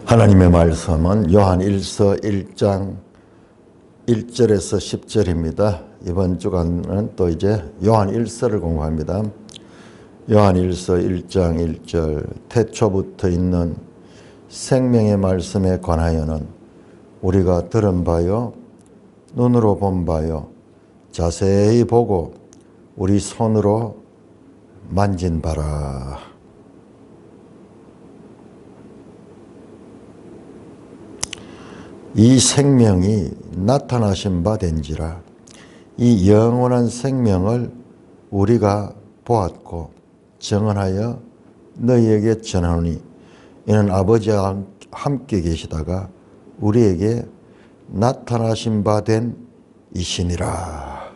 하나님의 말씀은 요한 1서 1장 1절에서 10절입니다. 이번 주간은 또 이제 요한 1서를 공부합니다. 요한 1서 1장 1절 태초부터 있는 생명의 말씀에 관하여는 우리가 들은 바요 눈으로 본 바요 자세히 보고 우리 손으로 만진 바라. 이 생명이 나타나신 바 된지라. 이 영원한 생명을 우리가 보았고 증언하여 너희에게 전하노니 이는 아버지와 함께 계시다가 우리에게 나타나신 바 된 이시니라.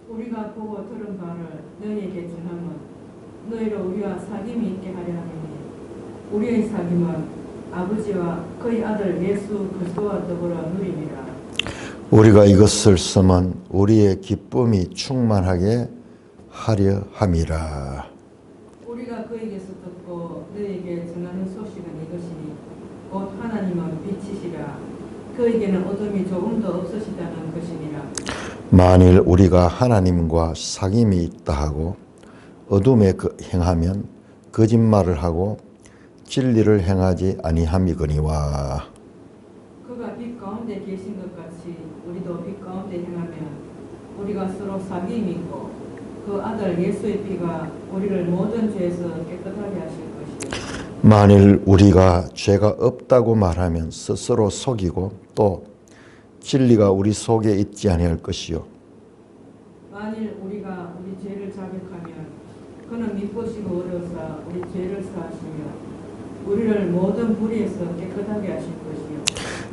우리가 보고 들은 바를 너희에게 전하면 너희로 우리와 사귐이 있게 하려 하니 우리의 사귐은 아버지와 그의 아들 예수 그리스도와 더불어 누리니라. 우리가 이것을 쓰면 우리의 기쁨이 충만하게 하려 함이라. 우리가 그에게서 듣고 너희에게 전하는 소식은 이것이니 곧 하나님은 빛이시라. 그에게는 어둠이 조금도 없으시다는 것이니라. 만일 우리가 하나님과 사귐이 있다 하고 어둠에 행하면 거짓말을 하고 진리를 행하지 아니함이거니와. 그가 빛 가운데 계신 것 같이 우리도 빛 가운데 행하면 우리가 서로 사귐이 있고 그 아들 예수의 피가 우리를 모든 죄에서 깨끗하게 하실 것이요. 만일 우리가 죄가 없다고 말하면 스스로 속이고 또 진리가 우리 속에 있지 아니할 것이요. 만일 우리가 우리 죄를 자백하면 그는 미쁘시고 어려서 우리 죄를 사하시며 우리를 모든 불의에서 깨끗하게 하실 것이요.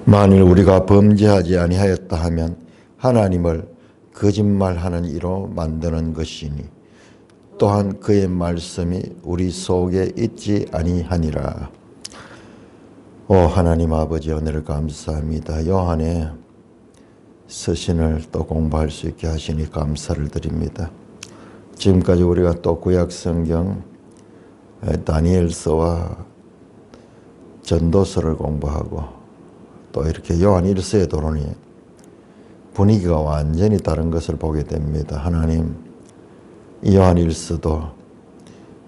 만일 우리가 범죄하지 아니하였다 하면 하나님을 거짓말하는 이로 만드는 것이니 또한 그의 말씀이 우리 속에 있지 아니하니라. 오 하나님 아버지, 은혜를 감사합니다. 요한의 서신을 또 공부할 수 있게 하시니 감사를 드립니다. 지금까지 우리가 또 구약 성경 다니엘서와 전도서를 공부하고 또 이렇게 요한 1서에 들어오니 분위기가 완전히 다른 것을 보게 됩니다. 하나님, 이 요한 1서도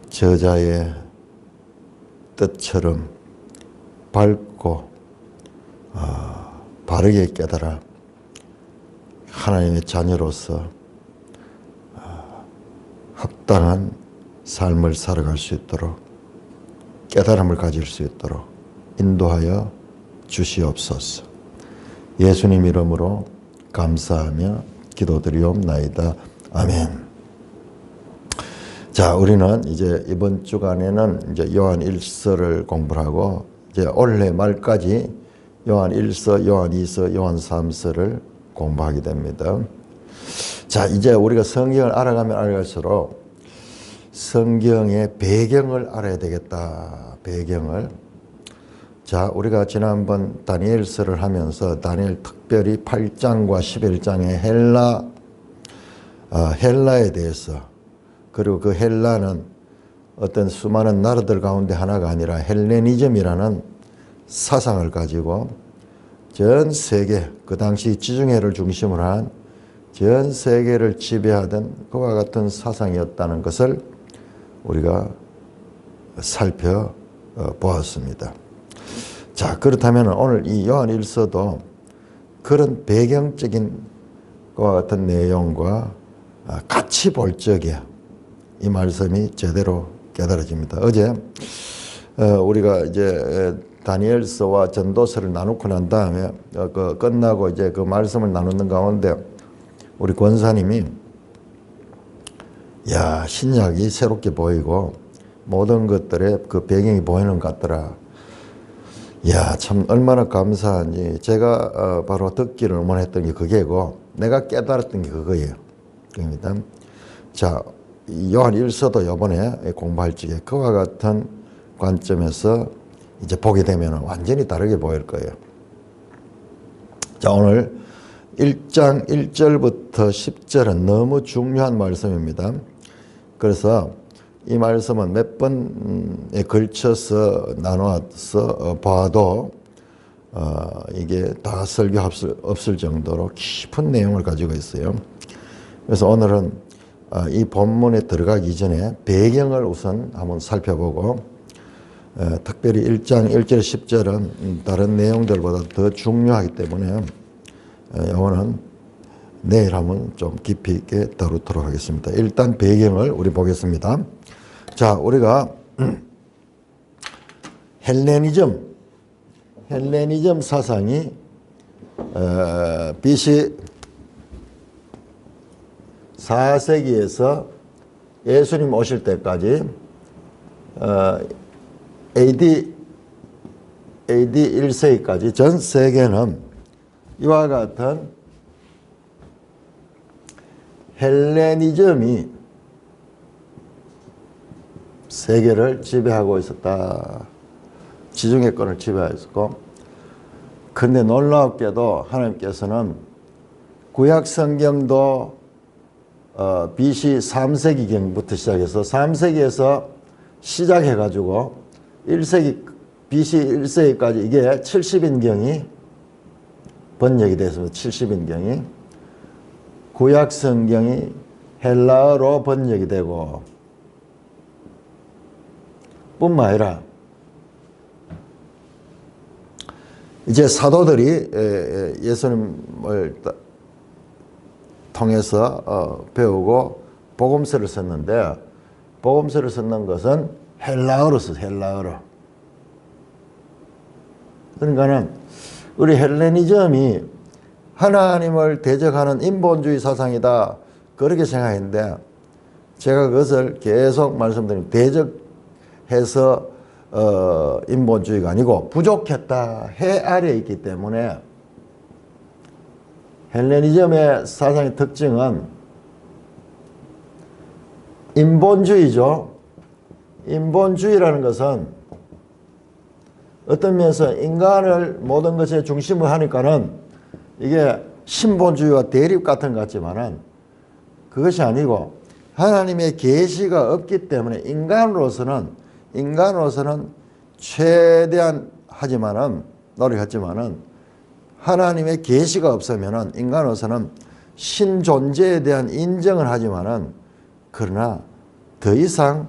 저자의 뜻처럼 밝고 바르게 깨달아 하나님의 자녀로서 합당한 삶을 살아갈 수 있도록 깨달음을 가질 수 있도록 인도하여 주시옵소서. 예수님 이름으로 감사하며 기도드리옵나이다. 아멘. 자, 우리는 이제 이번 주간에는 이제 요한 1서를 공부하고 이제 올해 말까지 요한 1서, 요한 2서, 요한 3서를 공부하게 됩니다. 자, 이제 우리가 성경을 알아가면 알아갈수록 성경의 배경을 알아야 되겠다. 배경을. 자, 우리가 지난번 다니엘서를 하면서 다니엘 특별히 8장과 11장의 헬라에 대해서, 그리고 그 헬라는 어떤 수많은 나라들 가운데 하나가 아니라 헬레니즘이라는 사상을 가지고 전 세계, 그 당시 지중해를 중심으로 한 전 세계를 지배하던 그와 같은 사상이었다는 것을 우리가 살펴보았습니다. 자, 그렇다면 오늘 이 요한 1서도 그런 배경적인 그와 같은 내용과 같이 볼 적에 이 말씀이 제대로 깨달아집니다. 어제 우리가 이제 다니엘서와 전도서를 나누고 난 다음에 끝나고 이제 그 말씀을 나누는 가운데 우리 권사님이 신약이 새롭게 보이고 모든 것들의 그 배경이 보이는 것 같더라. 참 얼마나 감사한지. 제가 바로 듣기를 원했던 게 그게고 내가 깨달았던 게 그거예요. 그럽니다. 자, 요한 1서도 이번에 공부할 적에 그와 같은 관점에서 이제 보게 되면 완전히 다르게 보일 거예요. 자, 오늘 1장 1절부터 10절은 너무 중요한 말씀입니다. 그래서 이 말씀은 몇 번에 걸쳐서 나눠서 봐도 이게 다 설교할 수 없을 정도로 깊은 내용을 가지고 있어요. 그래서 오늘은 이 본문에 들어가기 전에 배경을 우선 한번 살펴보고 특별히 1장 1절 10절은 다른 내용들보다 더 중요하기 때문에 이거는 내일 한번 좀 깊이 있게 다루도록 하겠습니다. 일단 배경을 우리 보겠습니다. 자, 우리가 헬레니즘 사상이 BC 4세기에서 예수님 오실 때까지 AD 1세기까지 전 세계는 이와 같은 헬레니즘이 세계를 지배하고 있었다. 지중해권을 지배하고 있었고, 근데 놀랍게도 하나님께서는 구약 성경도 BC 3세기경부터 시작해서 3세기에서 시작해가지고 1세기, BC 1세기까지 이게 70인경이 번역이 됐습니다. 70인경이. 구약 성경이 헬라어로 번역이 되고, 뿐만 아니라 이제 사도들이 예수님을 통해서 배우고 복음서를 썼는데, 복음서를 썼는 것은 헬라어로 썼어요. 헬라어로. 그러니까는 우리 헬레니즘이 하나님을 대적하는 인본주의 사상이다, 그렇게 생각했는데, 제가 그것을 계속 말씀드리면 대적해서 인본주의가 아니고 부족했다, 해 아래에 있기 때문에 헬레니즘의 사상의 특징은 인본주의죠. 인본주의라는 것은 어떤 면에서 인간을 모든 것의 중심으로 하니까는 이게 신본주의와 대립 같은 것 같지만은 그것이 아니고, 하나님의 계시가 없기 때문에 인간으로서는 최대한 노력했지만은 하나님의 계시가 없으면은 인간으로서는 신존재에 대한 인정을 하지만은, 그러나 더 이상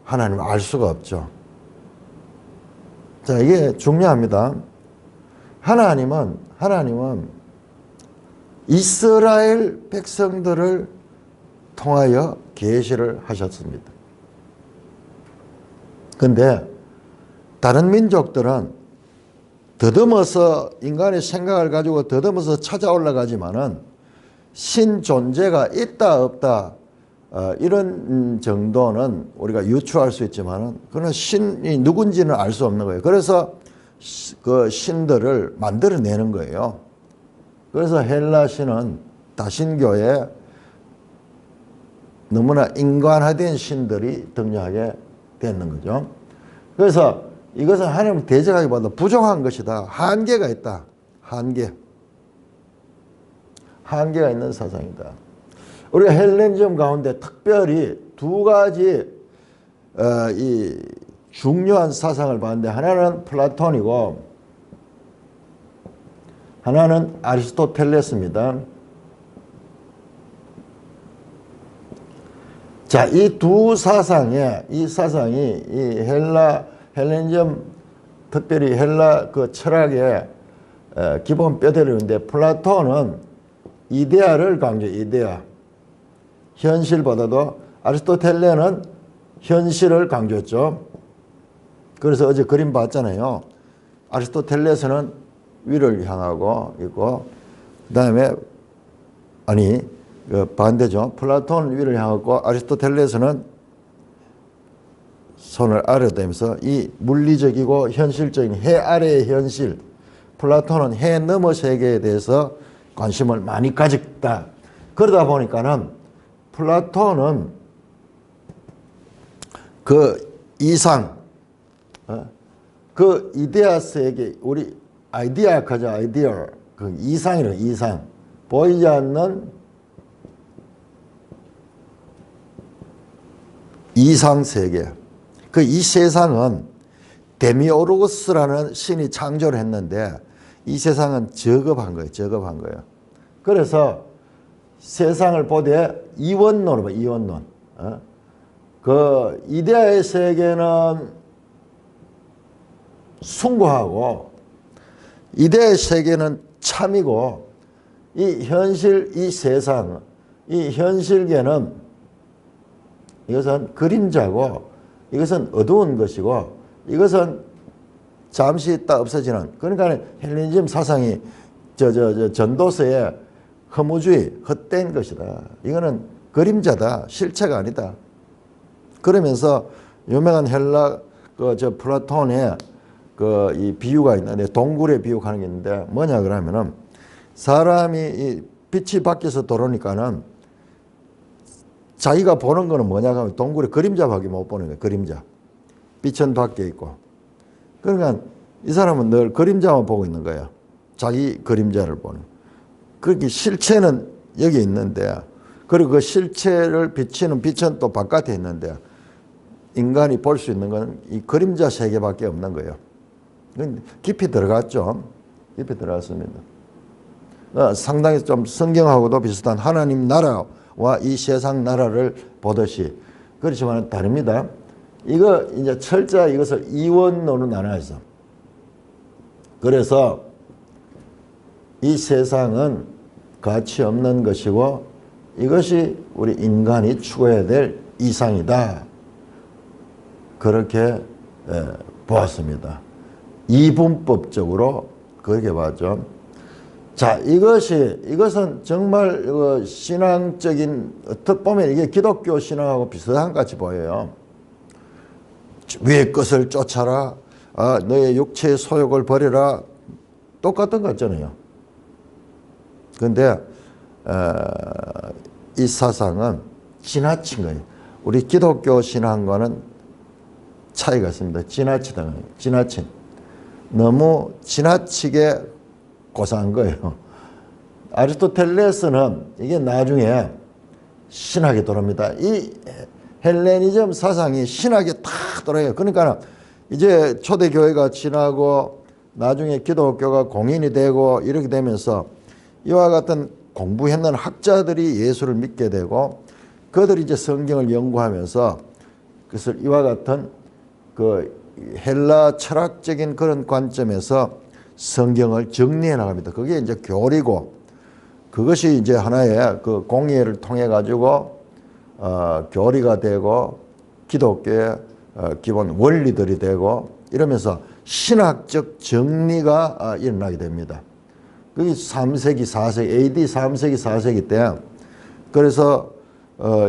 하나님을 알 수가 없죠. 자, 이게 중요합니다. 하나님은 이스라엘 백성들을 통하여 계시를 하셨습니다. 근데 다른 민족들은 더듬어서 인간의 생각을 가지고 더듬어서 찾아 올라가지만은 신존재가 있다 없다 이런 정도는 우리가 유추할 수 있지만은, 그러나 신이 누군지는 알 수 없는 거예요. 그래서 그 신들을 만들어내는 거예요. 그래서 헬라 신은 다신교에 너무나 인간화된 신들이 등장하게 되는 거죠. 그래서 이것은 하나님을 대적하기보다 부족한 것이다. 한계가 있다. 한계가 있는 사상이다. 우리가 헬레니즘 가운데 특별히 두 가지 이 중요한 사상을 봤는데, 하나는 플라톤이고 하나는 아리스토텔레스입니다. 자, 이 두 사상이 이 헬레니즘, 특별히 헬라 그 철학의 기본 뼈대리인데, 플라톤은 이데아를 강조해요. 이데아. 현실보다도 아리스토텔레는 현실을 강조했죠. 그래서 어제 그림 봤잖아요. 아리스토텔레스는 위를 향하고 있고, 그 다음에 반대죠. 플라톤은 위를 향하고 아리스토텔레스는 손을 아래로 대면서 이 물리적이고 현실적인 해 아래의 현실, 플라톤은 해 너머 세계에 대해서 관심을 많이 가졌다. 그러다 보니까는 플라톤은 그 이상, 그 이데아 세계, 우리 아이디어 가자, 아이디어, 그 이상이라는 이상, 보이지 않는 이상 세계. 그 이 세상은 데미오르고스라는 신이 창조를 했는데 이 세상은 저급한 거예요. 저급한 거예요. 그래서 세상을 보되 이원론으로 봐. 이원론. 그 이데아의 세계는 숭고하고 이데아의 세계는 참이고 이 현실, 이 세상, 이 현실계는 이것은 그림자고 이것은 어두운 것이고 이것은 잠시 있다 없어지는, 그러니까 헬레니즘 사상이 전도서의 허무주의, 헛된 것이다. 이거는 그림자다. 실체가 아니다. 그러면서 유명한 헬라 플라톤의 이 비유가 있는데, 동굴의 비유하는 게 있는데 뭐냐 그러면은 사람이 이 빛이 밖에서 들어오니까는 자기가 보는 거는 뭐냐 하면 동굴의 그림자밖에 못 보는 거예요. 그림자. 빛은 밖에 있고. 그러니까 이 사람은 늘 그림자만 보고 있는 거예요. 자기 그림자를 보는. 그렇게 실체는 여기 있는데, 그리고 그 실체를 비치는 빛은 또 바깥에 있는데 인간이 볼 수 있는 건 이 그림자 세계밖에 없는 거예요. 깊이 들어갔죠. 깊이 들어갔습니다. 상당히 좀 성경하고도 비슷한 하나님 나라와 이 세상 나라를 보듯이, 그렇지만 다릅니다. 이거 이제 철저히 이것을 이원론으로 나눠서, 그래서 이 세상은 가치 없는 것이고 이것이 우리 인간이 추구해야 될 이상이다. 그렇게 보았습니다. 이분법적으로 그렇게 봤죠. 자, 이것은 정말 신앙적인, 어떻게 보면 이게 기독교 신앙하고 비슷한 것 같이 보여요. 위의 것을 쫓아라. 너의 육체의 소욕을 버려라. 똑같은 거 같잖아요. 그런데 이 사상은 지나친 거예요. 우리 기독교 신앙과는 차이가 있습니다. 지나치다. 지나친. 너무 지나치게 고사한 거예요. 아리스토텔레스는 이게 나중에 신학에 들어옵니다. 이 헬레니즘 사상이 신학에 탁 들어요. 그러니까 이제 초대교회가 지나고 나중에 기독교가 공인이 되고 이렇게 되면서 이와 같은 공부했는 학자들이 예수를 믿게 되고, 그들이 이제 성경을 연구하면서 그것을 이와 같은 그 헬라 철학적인 그런 관점에서 성경을 정리해 나갑니다. 그게 이제 교리고, 그것이 이제 하나의 그 공예를 통해 가지고 교리가 되고 기독교의 기본 원리들이 되고 이러면서 신학적 정리가 일어나게 됩니다. 그게 3세기, 4세기, AD 3세기, 4세기 때, 그래서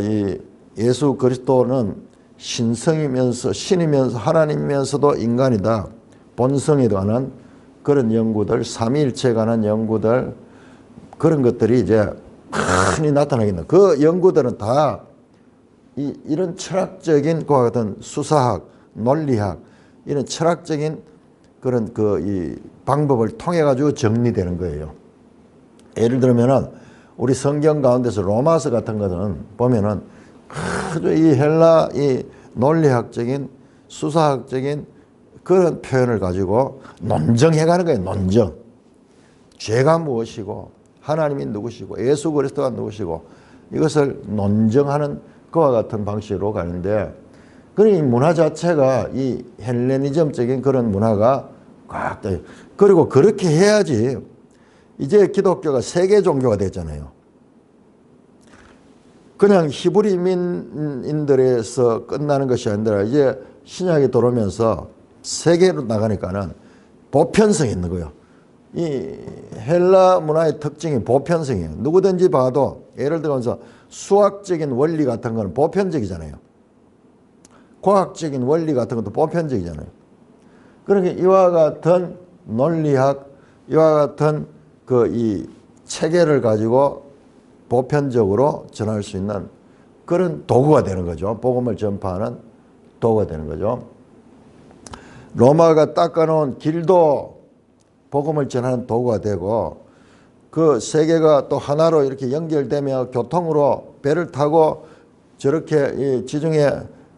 이 예수 그리스도는 신성이면서 신이면서 하나님이면서도 인간이다. 본성에 관한 그런 연구들, 삼위일체에 관한 연구들, 그런 것들이 이제 흔히 나타나겠네. 그 연구들은 다 이런 철학적인 그와 같은 수사학, 논리학, 이런 철학적인 그런 이 방법을 통해 가지고 정리되는 거예요. 예를 들면은 우리 성경 가운데서 로마서 같은 것은 보면은 아주 이 헬라 이 논리학적인 수사학적인 그런 표현을 가지고 논정해 가는 거예요. 논정. 죄가 무엇이고 하나님이 누구시고 예수 그리스도가 누구시고 이것을 논정하는 그와 같은 방식으로 가는데, 그러니 문화 자체가 이 헬레니즘적인 그런 문화가 꽉 떠요. 그리고 그렇게 해야지 이제 기독교가 세계 종교가 됐잖아요. 그냥 히브리민들에서 끝나는 것이 아니라 이제 신약이 들어오면서 세계로 나가니까는 보편성이 있는 거예요. 이 헬라 문화의 특징이 보편성이에요. 누구든지 봐도 예를 들어서 수학적인 원리 같은 거는 보편적이잖아요. 과학적인 원리 같은 것도 보편적이잖아요. 그러니까 이와 같은 논리학, 이와 같은 이 체계를 가지고 보편적으로 전할 수 있는 그런 도구가 되는 거죠. 복음을 전파하는 도구가 되는 거죠. 로마가 닦아놓은 길도 복음을 전하는 도구가 되고, 그 세계가 또 하나로 이렇게 연결되며 교통으로 배를 타고 저렇게 이 지중해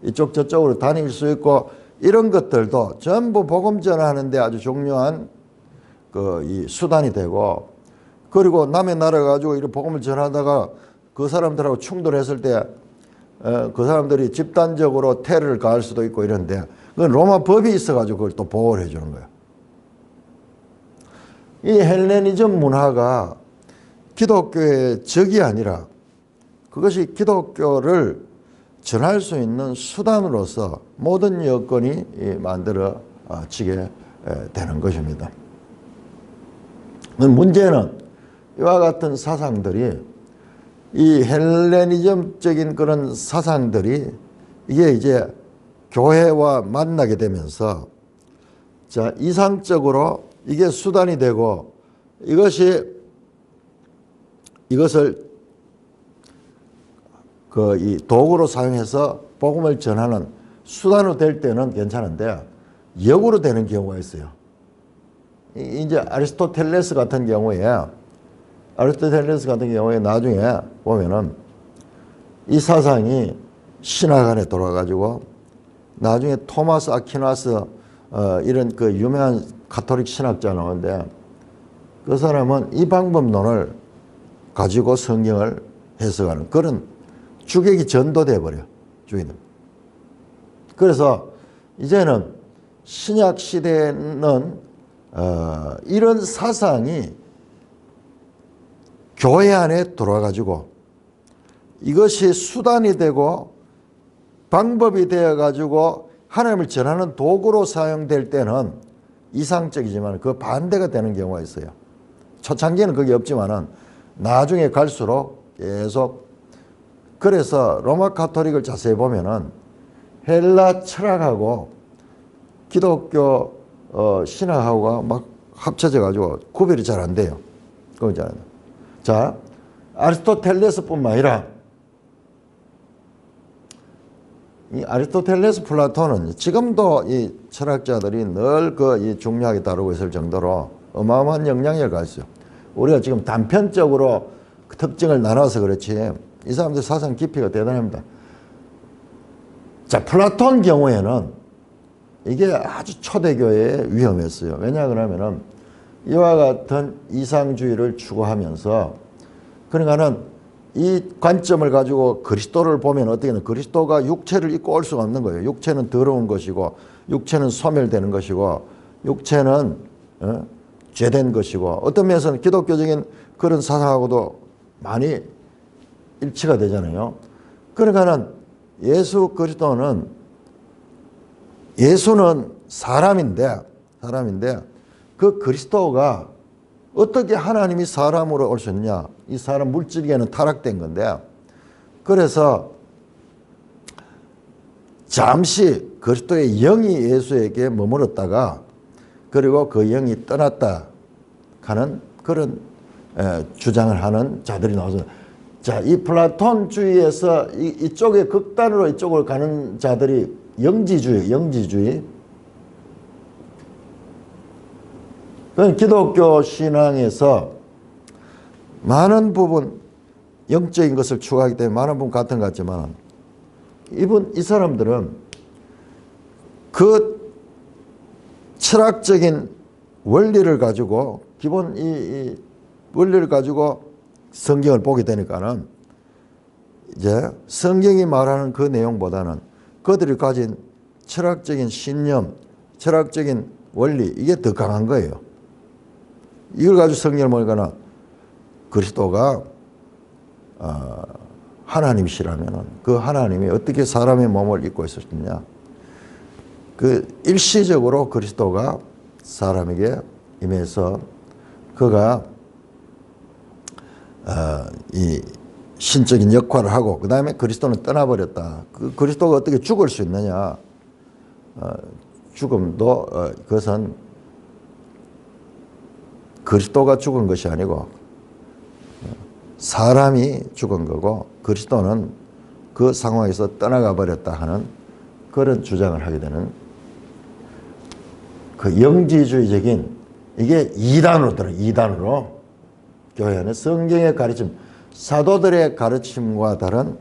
이쪽 저쪽으로 다닐 수 있고 이런 것들도 전부 복음 전하는 데 아주 중요한 이 수단이 되고, 그리고 남의 나라 가지고 이런 복음을 전하다가 그 사람들하고 충돌했을 때 그 사람들이 집단적으로 테러를 가할 수도 있고 이런데, 그건 로마 법이 있어가지고 그걸 또 보호를 해주는 거예요. 이 헬레니즘 문화가 기독교의 적이 아니라 그것이 기독교를 전할 수 있는 수단으로서 모든 여건이 만들어지게 되는 것입니다. 문제는 이와 같은 사상들이, 이 헬레니즘적인 그런 사상들이 이게 이제 교회와 만나게 되면서 자, 이상적으로 이게 수단이 되고 이것을 이 도구로 사용해서 복음을 전하는 수단으로 될 때는 괜찮은데 역으로 되는 경우가 있어요. 이제 아리스토텔레스 같은 경우에 나중에 보면은 이 사상이 신학 안에 돌아가지고 나중에 토마스 아퀴나스 이런 그 유명한 가톨릭 신학자 나오는데, 그 사람은 이 방법론을 가지고 성경을 해석하는 그런 주객이 전도돼 버려. 주의는. 그래서 이제는 신약 시대는 이런 사상이 교회 안에 들어와가지고 이것이 수단이 되고 방법이 되어가지고 하나님을 전하는 도구로 사용될 때는 이상적이지만 그 반대가 되는 경우가 있어요. 초창기에는 그게 없지만은 나중에 갈수록 계속. 그래서 로마 가톨릭을 자세히 보면은 헬라 철학하고 기독교 신학하고가 막 합쳐져 가지고 구별이 잘 안 돼요. 그거잖아요. 자, 아리스토텔레스뿐만 아니라 이 아리스토텔레스, 플라톤은 지금도 이 철학자들이 늘 이 중요하게 다루고 있을 정도로 어마어마한 영향력을 가지고 있어요. 우리가 지금 단편적으로 그 특징을 나눠서 그렇지 이 사람들 사상 깊이가 대단합니다. 자, 플라톤 경우에는 이게 아주 초대교회에 위험했어요. 왜냐 그러면은 이와 같은 이상주의를 추구하면서, 그러니까는 이 관점을 가지고 그리스도를 보면 어떻게 되는, 그리스도가 육체를 입고 올 수가 없는 거예요. 육체는 더러운 것이고, 육체는 소멸되는 것이고, 육체는 죄된 것이고, 어떤 면에서는 기독교적인 그런 사상하고도 많이 일치가 되잖아요. 그러니까는 예수는 사람인데 그 그리스도가 어떻게 하나님이 사람으로 올 수 있느냐. 이 사람 물질계는 타락된 건데, 그래서 잠시 그리스도의 영이 예수에게 머물렀다가 그리고 그 영이 떠났다 하는 그런 주장을 하는 자들이 나와서, 자, 이 플라톤주의에서 이쪽에 극단으로 이쪽으로 가는 자들이 영지주의. 그건 기독교 신앙에서 많은 부분 영적인 것을 추구하기 때문에 많은 부분 같은 것 같지만, 이 사람들은 그 철학적인 원리를 가지고, 기본 이 원리를 가지고 성경을 보게 되니까는 이제 성경이 말하는 그 내용보다는 그들이 가진 철학적인 신념, 철학적인 원리, 이게 더 강한 거예요. 이걸 가지고 성경을 보니까 그리스도가 하나님이시라면 그 하나님이 어떻게 사람의 몸을 입고 있었느냐. 그 일시적으로 그리스도가 사람에게 임해서 그가 이 신적인 역할을 하고, 그 다음에 그리스도는 떠나버렸다. 그 그리스도가 어떻게 죽을 수 있느냐. 죽음도 그것은 그리스도가 죽은 것이 아니고 사람이 죽은 거고, 그리스도는 그 상황에서 떠나가 버렸다 하는 그런 주장을 하게 되는 그 영지주의적인, 이게 이단으로 들어요. 이단으로. 교회 안에 성경의 가르침, 사도들의 가르침과 다른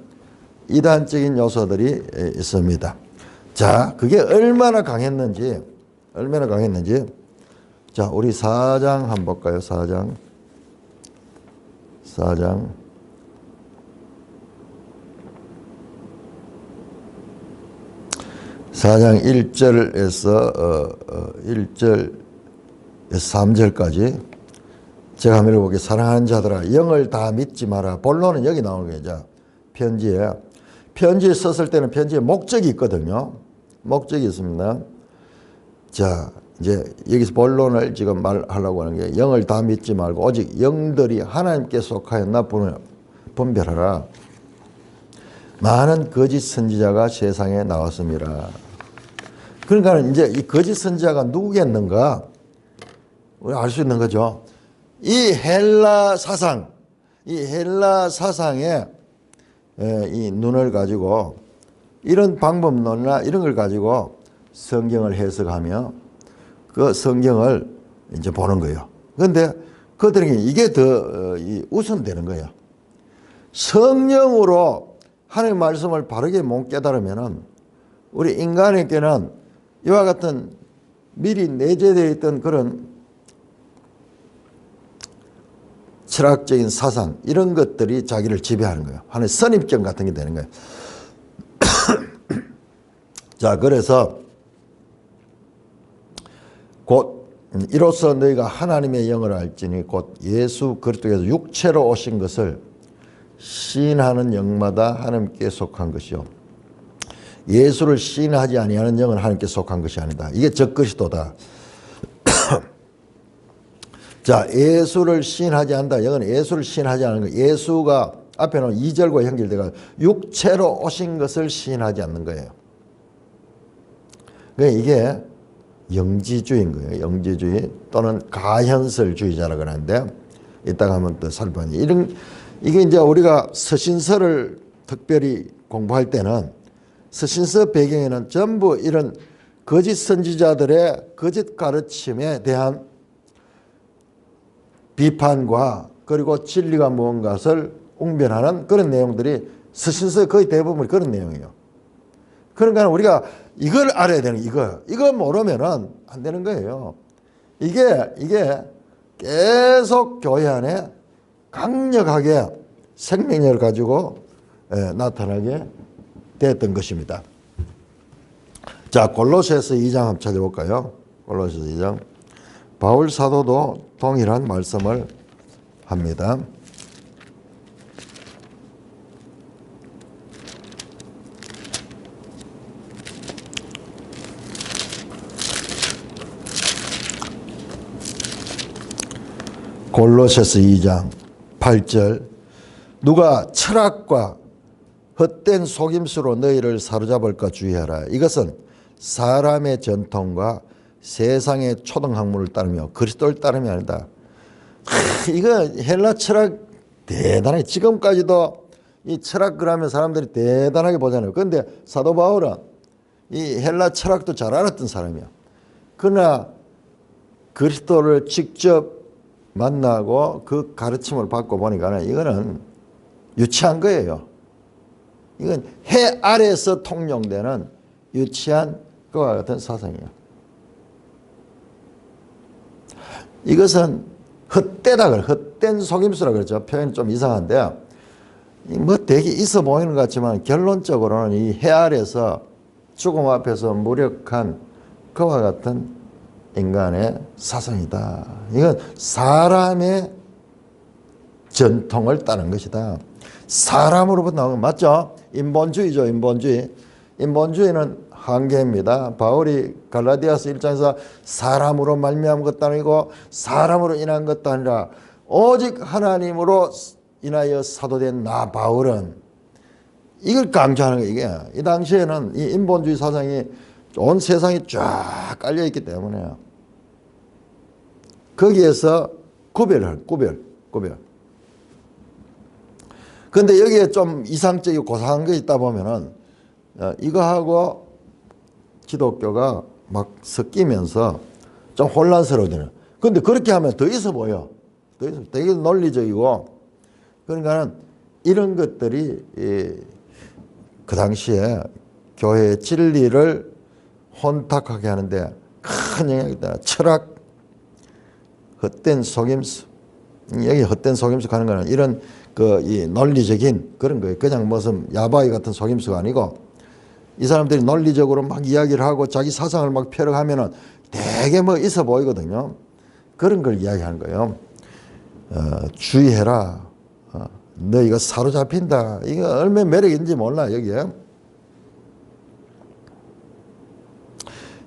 이단적인 요소들이 있습니다. 자, 그게 얼마나 강했는지, 자, 우리 4장 한번 볼까요? 4장. 4장 1절에서 1절에서 3절까지 제가 한번 읽어볼게요. 사랑하는 자들아, 영을 다 믿지 마라. 본론은 여기 나오는 거죠. 편지에 썼을 때는 편지에 목적이 있거든요. 목적이 있습니다. 자, 이제 여기서 본론을 지금 말하려고 하는 게, 영을 다 믿지 말고 오직 영들이 하나님께 속하였나 분별하라. 많은 거짓 선지자가 세상에 나왔습니다. 그러니까 이제 이 거짓 선지자가 누구겠는가? 우리 알 수 있는 거죠. 이 헬라 사상에 이 눈을 가지고 이런 방법론이나 이런 걸 가지고 성경을 해석하며 그 성경을 이제 보는 거예요. 그런데 그들에게 이게 더 우선되는 거예요. 성령으로 하나님의 말씀을 바르게 못 깨달으면은 우리 인간에게는 이와 같은 미리 내재되어 있던 그런 철학적인 사상 이런 것들이 자기를 지배하는 거예요. 하나의 선입견 같은 게 되는 거예요. 자, 그래서 곧 이로써 너희가 하나님의 영을 알지니 곧 예수 그리스도께서 육체로 오신 것을 시인하는 영마다 하나님께 속한 것이요 예수를 시인하지 아니하는 영은 하나님께 속한 것이 아니다. 이게 적그리스도다. 자, 예수를 시인하지 않는다. 영은 예수를 시인하지 않는 거. 예수가 앞에는 2절과 연결돼서 육체로 오신 것을 시인하지 않는 거예요. 그러니까 이게 영지주의인 거예요. 영지주의 또는 가현설주의자라고 하는데 이따가 한번 또 살펴보니 이게 이제 우리가 서신서를 특별히 공부할 때는 서신서 배경에는 전부 이런 거짓 선지자들의 거짓 가르침에 대한 비판과 그리고 진리가 무언가를 웅변하는 그런 내용들이 서신서의 거의 대부분 그런 내용이에요. 그러니까 우리가 이걸 알아야 되는 이거 모르면은 안 되는 거예요. 이게 계속 교회 안에 강력하게 생명력을 가지고 나타나게 됐던 것입니다. 자, 골로새서 2장 한번 찾아볼까요? 골로새서 2장. 바울 사도도 동일한 말씀을 합니다. 골로새서 2장 8절 누가 철학과 헛된 속임수로 너희를 사로잡을까 주의하라. 이것은 사람의 전통과 세상의 초등학문을 따르며 그리스도를 따름이 아니다. 이거 헬라 철학 대단해. 지금까지도 이 철학 그러면 사람들이 대단하게 보잖아요. 그런데 사도 바울은 이 헬라 철학도 잘 알았던 사람이야. 그러나 그리스도를 직접 만나고 그 가르침을 받고 보니까 이거는 유치한 거예요. 이건 해 아래에서 통용되는 유치한 그와 같은 사상이에요. 이것은 헛되다 그래. 헛된 속임수라 그러죠. 표현이 좀 이상한데 뭐 되게 있어 보이는 것 같지만 결론적으로는 이 해 아래에서 죽음 앞에서 무력한 그와 같은 인간의 사상이다. 이건 사람의 전통을 따른 것이다. 사람으로부터 나온 거 맞죠? 인본주의죠. 인본주의는 한계입니다. 바울이 갈라디아서 1장에서 사람으로 말미암은 것도 아니고 사람으로 인한 것도 아니라 오직 하나님으로 인하여 사도된 나 바울은 이걸 강조하는 거예요. 이게 이 당시에는 이 인본주의 사상이 온 세상에 쫙 깔려 있기 때문에 거기에서 구별. 그런데 여기에 좀 이상적이고 고상한 게 있다 보면은 이거하고 기독교가 막 섞이면서 좀 혼란스러워지는. 그런데 그렇게 하면 더 있어 보여. 되게 논리적이고 그러니까는 이런 것들이 그 당시에 교회의 진리를 혼탁하게 하는데 큰 영향이 있다. 철학, 헛된 속임수. 여기 헛된 속임수 가는 거는 이런 이 논리적인 그런 거예요. 그냥 무슨 야바이 같은 속임수가 아니고 이 사람들이 논리적으로 막 이야기를 하고 자기 사상을 막 펴러가면은 되게 뭐 있어 보이거든요. 그런 걸 이야기하는 거예요. 주의해라. 너 이거 사로잡힌다. 이거 얼마나 매력 있는지 몰라 여기에.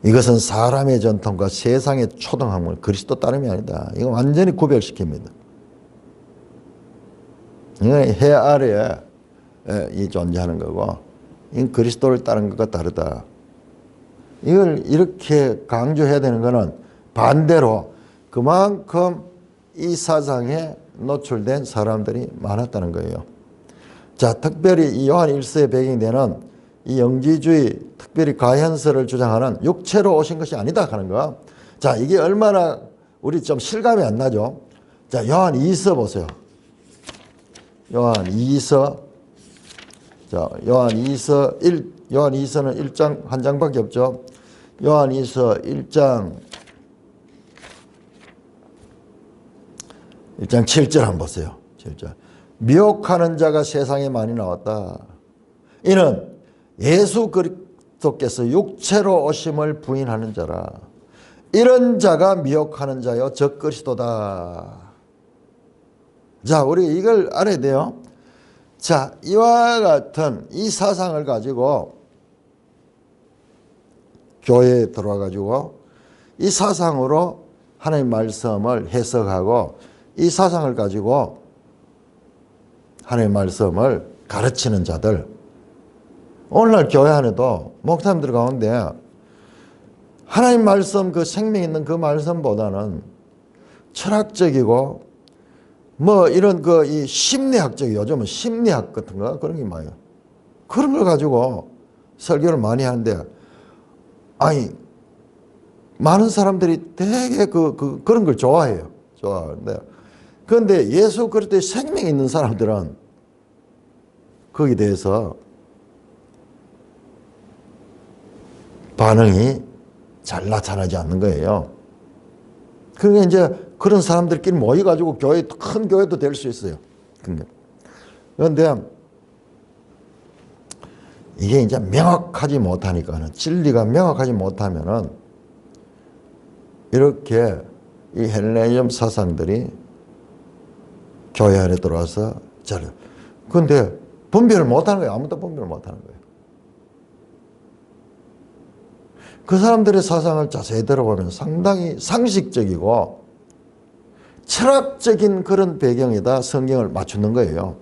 이것은 사람의 전통과 세상의 초등학문, 그리스도 따름이 아니다. 이거 완전히 구별시킵니다. 이건 해 아래에 이 존재하는 거고, 이건 그리스도를 따른 것과 다르다. 이걸 이렇게 강조해야 되는 것은 반대로 그만큼 이 사상에 노출된 사람들이 많았다는 거예요. 자, 특별히 이 요한 1서의 배경이 되는 이 영지주의, 특별히 가현설을 주장하는 육체로 오신 것이 아니다 하는 거. 자, 이게 얼마나 우리 좀 실감이 안 나죠? 자, 요한 2서 보세요. 요한 2서. 자, 요한 2서 요한 2서는 1장 한 장밖에 없죠. 요한 2서 1장 7절 한번 보세요. 7절. 미혹하는 자가 세상에 많이 나왔다. 이는 예수 그리스도께서 육체로 오심을 부인하는 자라. 이런 자가 미혹하는 자요 적 그리스도다. 자, 우리 이걸 알아야 돼요. 자, 이와 같은 이 사상을 가지고 교회에 들어와 가지고 이 사상으로 하나님 말씀을 해석하고 이 사상을 가지고 하나님 말씀을 가르치는 자들, 오늘날 교회 안에도 목사님들 가운데 하나님 말씀, 그 생명 있는 그 말씀보다는 철학적이고 뭐 이런 이 심리학적, 요즘은 심리학 같은 거 그런 게 많아요. 그런 걸 가지고 설교를 많이 하는데, 아니 많은 사람들이 되게 그런 걸 좋아해요. 좋아하는데, 그런데 예수 그리스도의 생명 있는 사람들은 거기에 대해서 반응이 잘 나타나지 않는 거예요. 그러니까 이제 그런 사람들끼리 모여가지고 큰 교회도 될 수 있어요. 그런데 이게 이제 명확하지 못하니까는, 진리가 명확하지 못하면은 이렇게 이 헬레니즘 사상들이 교회 안에 들어와서 그런데 분별을 못하는 거예요. 아무도 분별을 못하는 거예요. 그 사람들의 사상을 자세히 들어보면 상당히 상식적이고 철학적인 그런 배경에다 성경을 맞추는 거예요.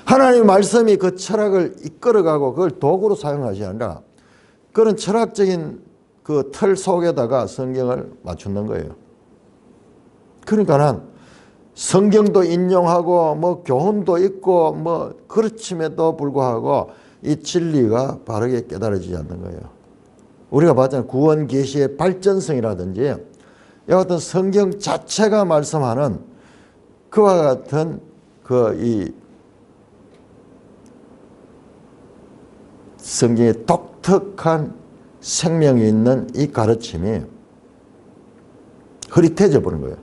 하나님의 말씀이 그 철학을 이끌어가고 그걸 도구로 사용하지 않으라 그런 철학적인 그 틀 속에다가 성경을 맞추는 거예요. 그러니까는 성경도 인용하고 뭐 교훈도 있고 뭐 그렇임에도 불구하고 이 진리가 바르게 깨달아지지 않는 거예요. 우리가 봤잖아요. 구원 계시의 발전성이라든지 이 같은 성경 자체가 말씀하는 그와 같은 이 성경의 독특한 생명이 있는 이 가르침이 흐릿해져 버린 거예요.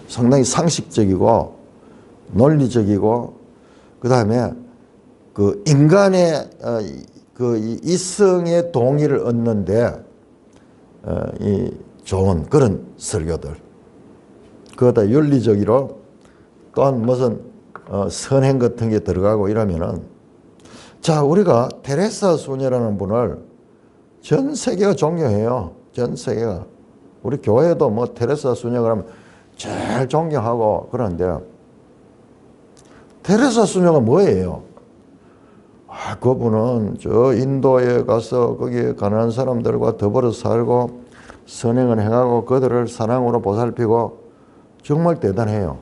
상당히 상식적이고 논리적이고 그 다음에 그 인간의 그 이성의 동의를 얻는데 이 좋은 그런 설교들, 그거다 윤리적으로 또한 무슨 선행 같은 게 들어가고 이러면은, 자, 우리가 테레사 수녀라는 분을 전 세계가 존경해요. 전 세계가. 우리 교회도 뭐 테레사 수녀 그러면 제일 존경하고 그러는데, 테레사 수녀가 뭐예요? 그분은 저 인도에 가서 거기에 가난한 사람들과 더불어 살고 선행을 행하고 그들을 사랑으로 보살피고 정말 대단해요.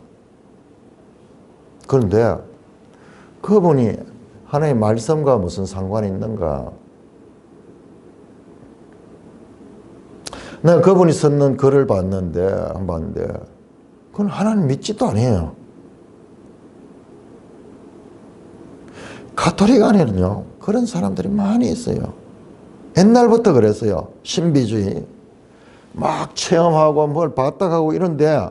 그런데 그분이 하나님의 말씀과 무슨 상관이 있는가? 내가 그분이 썼는 글을 봤는데 그건 하나님 믿지도 않아요. 가톨릭 안에는요 그런 사람들이 많이 있어요. 옛날부터 그랬어요. 신비주의 막 체험하고 뭘 봤다가고 이런데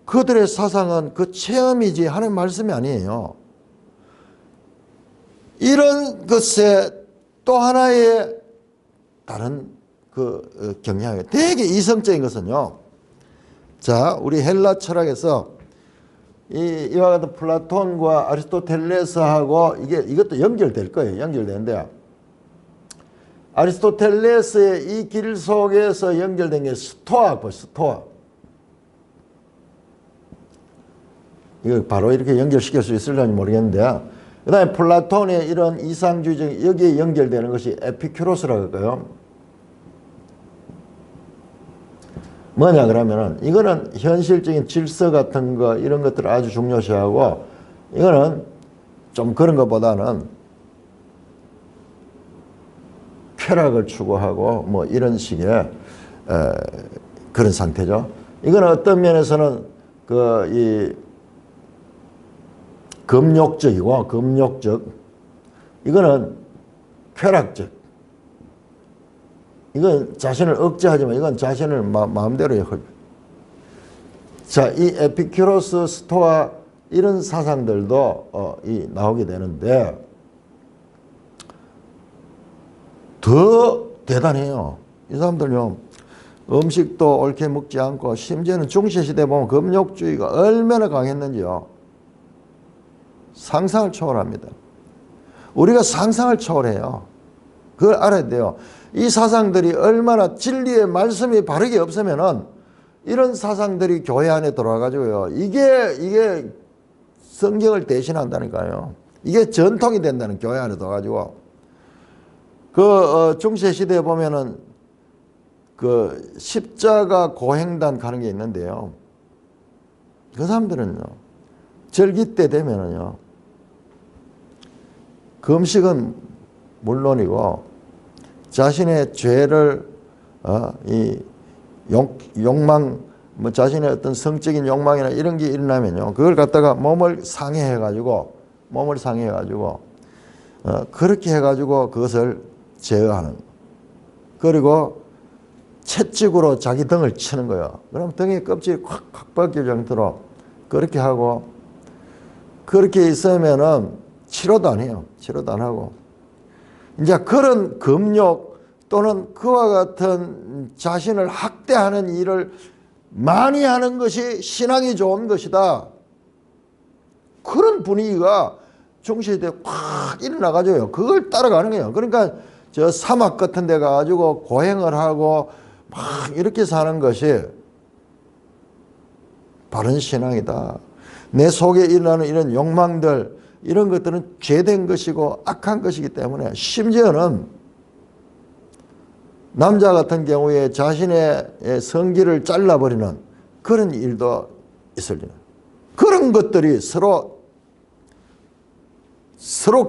그들의 사상은 그 체험이지 하는 말씀이 아니에요. 이런 것에 또 하나의 다른 그 경향이 되게 이성적인 것은요. 자, 우리 헬라 철학에서 이와 같은 플라톤과 아리스토텔레스하고 이것도 연결될 거예요. 연결되는데 아리스토텔레스의 이 길 속에서 연결된 게 스토아, 스토아. 이거 바로 이렇게 연결시킬 수 있을지 모르겠는데, 그 다음에 플라톤의 이런 이상주의적 여기에 연결되는 것이 에피큐로스라고 할까요? 뭐냐 그러면은 이거는 현실적인 질서 같은 거 이런 것들을 아주 중요시하고, 이거는 좀 그런 것보다는 쾌락을 추구하고 뭐 이런 식의 그런 상태죠. 이거는 어떤 면에서는 이 금욕적이고, 금욕적, 이거는 쾌락적. 이건 자신을 억제하지만 이건 자신을 마음대로 해. 자, 이 에피큐로스, 스토아 이런 사상들도 나오게 되는데 더 대단해요. 이 사람들요, 음식도 옳게 먹지 않고, 심지어는 중세시대 보면 금욕주의가 얼마나 강했는지요. 상상을 초월합니다. 우리가 상상을 초월해요. 그걸 알아야 돼요. 이 사상들이 얼마나 진리의 말씀이 바르게 없으면은 이런 사상들이 교회 안에 들어와가지고요. 이게 성경을 대신한다니까요. 이게 전통이 된다는, 교회 안에 들어와가지고. 중세시대에 보면은 그 십자가 고행단 가는 게 있는데요. 그 사람들은요, 절기 때 되면은요, 금식은 물론이고, 자신의 죄를, 욕망, 뭐 자신의 어떤 성적인 욕망이나 이런 게 일어나면요, 그걸 갖다가 몸을 상해해가지고, 그렇게 해가지고 그것을 제어하는. 그리고 채찍으로 자기 등을 치는 거예요. 그럼 등에 껍질이 콱콱 벗길 정도로 그렇게 하고, 그렇게 있으면은 치료도 안 해요. 치료도 안 하고. 이제 그런 금욕 또는 그와 같은 자신을 학대하는 일을 많이 하는 것이 신앙이 좋은 것이다. 그런 분위기가 중시대에 확 일어나가지고요. 그걸 따라가는 거예요. 그러니까 저 사막 같은 데 가가지고 고행을 하고 막 이렇게 사는 것이 바른 신앙이다. 내 속에 일어나는 이런 욕망들, 이런 것들은 죄된 것이고 악한 것이기 때문에, 심지어는 남자 같은 경우에 자신의 성기를 잘라버리는 그런 일도 있을 줄. 그런 것들이 서로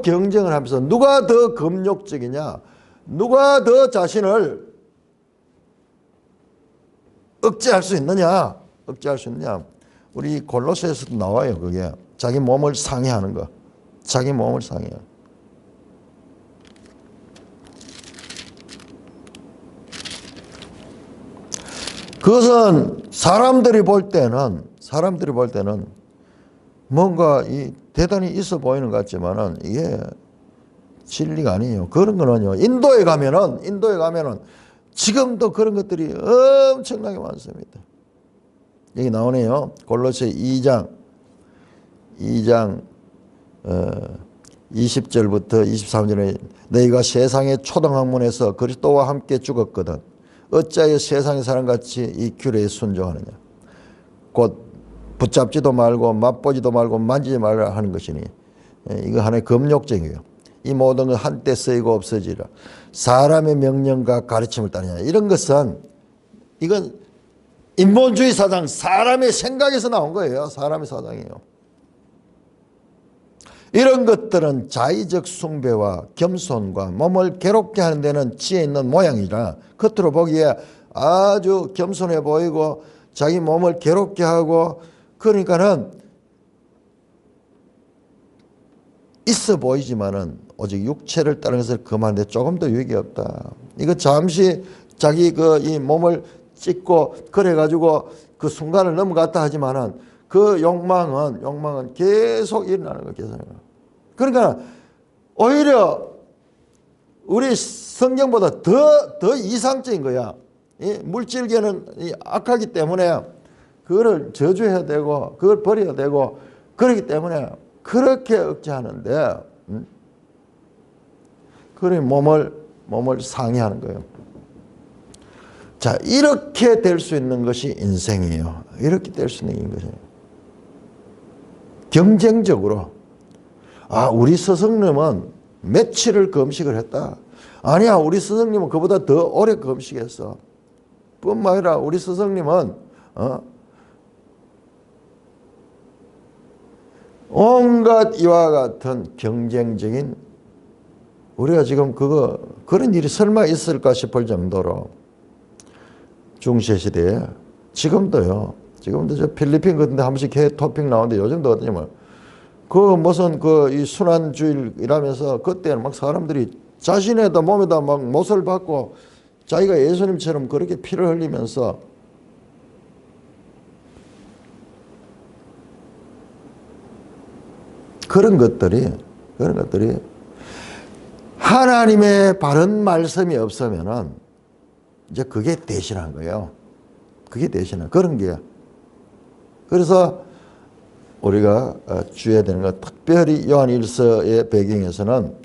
경쟁을 하면서 누가 더 금욕적이냐, 누가 더 자신을 억제할 수 있느냐. 우리 골로새에서도 나와요. 그게 자기 몸을 상해하는 거. 자기 몸을 상해요. 그것은 사람들이 볼 때는 뭔가 대단히 있어 보이는 것 같지만은 이게 진리가 아니에요. 그런 거는요, 인도에 가면은 지금도 그런 것들이 엄청나게 많습니다. 여기 나오네요. 골로새 2장 20절부터 23절에 너희가 세상의 초등학문에서 그리스도와 함께 죽었거든 어찌하여 세상의 사람같이 이 규례에 순종하느냐. 곧 붙잡지도 말고 맛보지도 말고 만지지 말라 하는 것이니, 이거 하나의 금욕적이에요. 이 모든 것 한때 쓰이고 없어지라. 사람의 명령과 가르침을 따르냐. 이런 것은 이건 인본주의 사상, 사람의 생각에서 나온 거예요. 사람의 사상이에요. 이런 것들은 자의적 숭배와 겸손과 몸을 괴롭게 하는 데는 지혜 있는 모양이라, 겉으로 보기에 아주 겸손해 보이고 자기 몸을 괴롭게 하고, 그러니까는 있어 보이지만은 오직 육체를 따르는 것을 금하는데 조금 더 유익이 없다. 이거 잠시 자기 이 몸을 찢고 그래가지고 그 순간을 넘어갔다 하지만은 그 욕망은 계속 일어나는 거예요. 계속. 그러니까 오히려 우리 성경보다 더 이상적인 거야. 이 물질계는 악하기 때문에 그거를 저주해야 되고 그걸 버려야 되고 그렇기 때문에 그렇게 억제하는데 그래 몸을 상해하는 거예요. 자, 이렇게 될 수 있는 것이 인생이에요. 이렇게 될 수 있는 것이에요. 경쟁적으로 우리 스승님은 며칠을 금식을 했다. 아니야, 우리 스승님은 그보다 더 오래 금식했어. 뿐만 아니라 우리 스승님은 온갖 이와 같은 경쟁적인 우리가 지금 그런 일이 설마 있을까 싶을 정도로 중세시대에 지금도 저 필리핀 같은 데 한 번씩 해외 토픽 나오는데 요즘도 어떠냐면 무슨 이 순환주일이라면서 그때는 막 사람들이 자신의 몸에다 막 못을 받고 자기가 예수님처럼 그렇게 피를 흘리면서 그런 것들이 하나님의 바른 말씀이 없으면은 이제 그게 대신한 거예요. 그게 대신한 그런 게. 그래서 우리가 주의해야 되는 건 특별히 요한일서의 배경에서는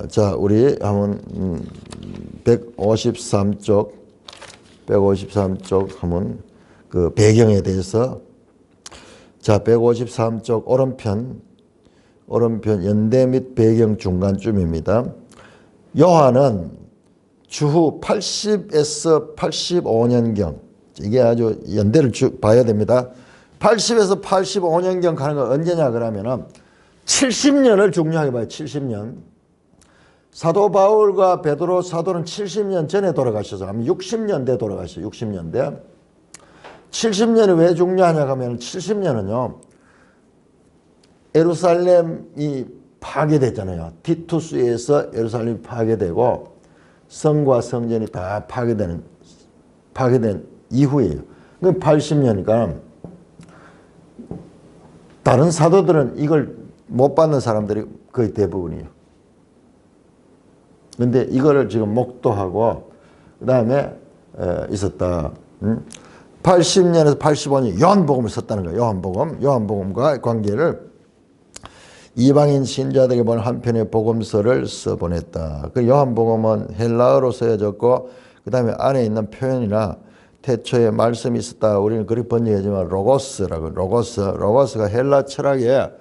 자, 우리 한번 153쪽 하면 그 배경에 대해서 자, 153쪽 오른편 연대 및 배경 중간쯤입니다. 요한은 주후 80에서 85년경 이게 아주 연대를 봐야 됩니다. 80에서 85년경 가는 건 언제냐 그러면은 70년을 중요하게 봐요. 70년. 사도 바울과 베드로 사도는 70년 전에 돌아가셔서 60년대 돌아가셨어요. 60년대. 70년이 왜 중요하냐 하면 70년은요. 예루살렘이 파괴됐잖아요. 티투스에서 예루살렘이 파괴되고 성과 성전이 다 파괴된 이후예요. 그럼 80년이니까 다른 사도들은 이걸 못 받는 사람들이 거의 대부분이에요. 근데 이거를 지금 목도하고 그 다음에 있었다. 80년에서 85년 요한복음을 썼다는 거예요. 요한복음과 관계를 이방인 신자들에게 보낸 한 편의 복음서를 써보냈다. 그 요한복음은 헬라어로 쓰여졌고 그 다음에 안에 있는 표현이나 태초에 말씀이 있었다. 우리는 그렇게 번역하지만 로고스가 헬라 철학의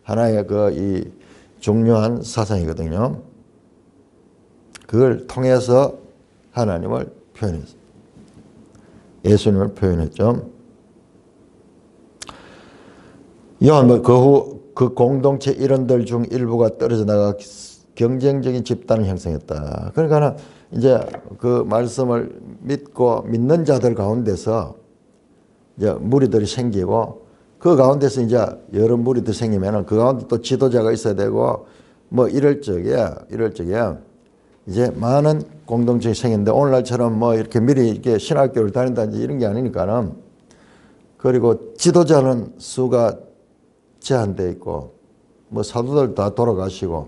하나의 이 중요한 사상이거든요. 그걸 통해서 하나님을 표현했어요. 예수님을 표현했죠. 요한은 그 후 그 공동체 일원들 중 일부가 떨어져 나가 경쟁적인 집단을 형성했다. 그러니까 이제 그 말씀을 믿는 자들 가운데서 이제 무리들이 생기고 그 가운데서 이제 여러 무리들이 생기면은 그 가운데 또 지도자가 있어야 되고 뭐 이럴 적에 이제 많은 공동체가 생겼는데 오늘날처럼 뭐 이렇게 미리 이렇게 신학교를 다닌다든지 이런 게 아니니까는 그리고 지도자는 수가 제한되어 있고 뭐 사도들 다 돌아가시고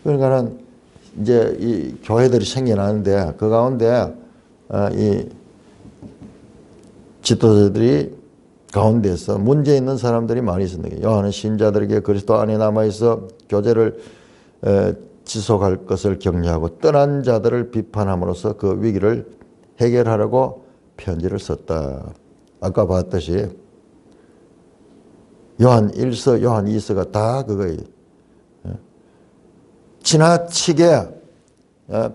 그러니까는 이제 이 교회들이 생겨나는데 그 가운데 이 지도자들이 가운데서 문제 있는 사람들이 많이 있습니다. 요한은 신자들에게 그리스도 안에 남아있어 교제를 지속할 것을 격려하고 떠난 자들을 비판함으로써 그 위기를 해결하라고 편지를 썼다. 아까 봤듯이 요한 1서, 요한 2서가 다 그거예요. 지나치게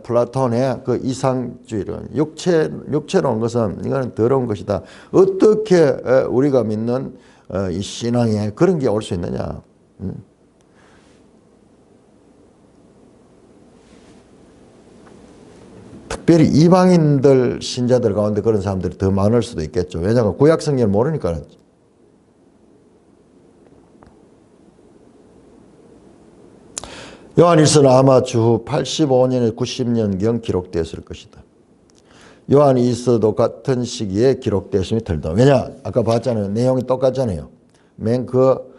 플라톤의 그 이상주의론, 육체로운 것은 이거는 더러운 것이다. 어떻게 우리가 믿는 이 신앙에 그런 게 올 수 있느냐. 특별히 이방인들 신자들 가운데 그런 사람들이 더 많을 수도 있겠죠. 왜냐하면 구약 성경을 모르니까. 요한일서는 아마 주후 85년에서 90년경 기록되었을 것이다. 요한일서도 같은 시기에 기록되었음이 들다. 왜냐? 아까 봤잖아요. 내용이 똑같잖아요. 맨 그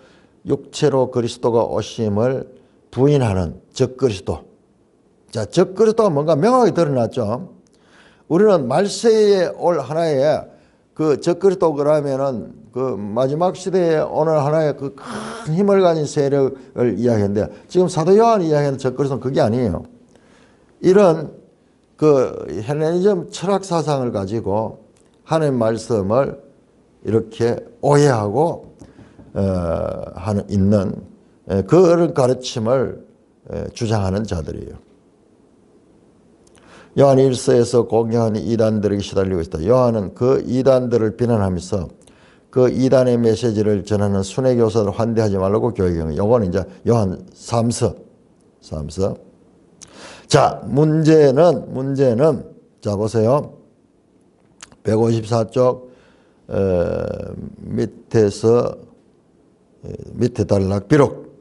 육체로 그리스도가 오심을 부인하는 적그리스도. 자, 적그리스도가 뭔가 명확히 드러났죠. 우리는 말세에 올 하나의 그 적그리스도 그러면은 그 마지막 시대에 오늘 하나의 그 큰 힘을 가진 세력을 이야기하는데 지금 사도 요한이 이야기하는 적그리스도는 그게 아니에요. 이런 그 헬레니즘 철학 사상을 가지고 하나님 말씀을 이렇게 오해하고 있는 그런 가르침을 주장하는 자들이에요. 요한 1서에서 공경하는 이단들에게 시달리고 있다. 요한은 그 이단들을 비난하면서 그 이단의 메시지를 전하는 순회 교사들 환대하지 말라고 교육해요. 요거는 이제 요한 3서. 자, 문제는 자 보세요. 154쪽 밑에 단락 비록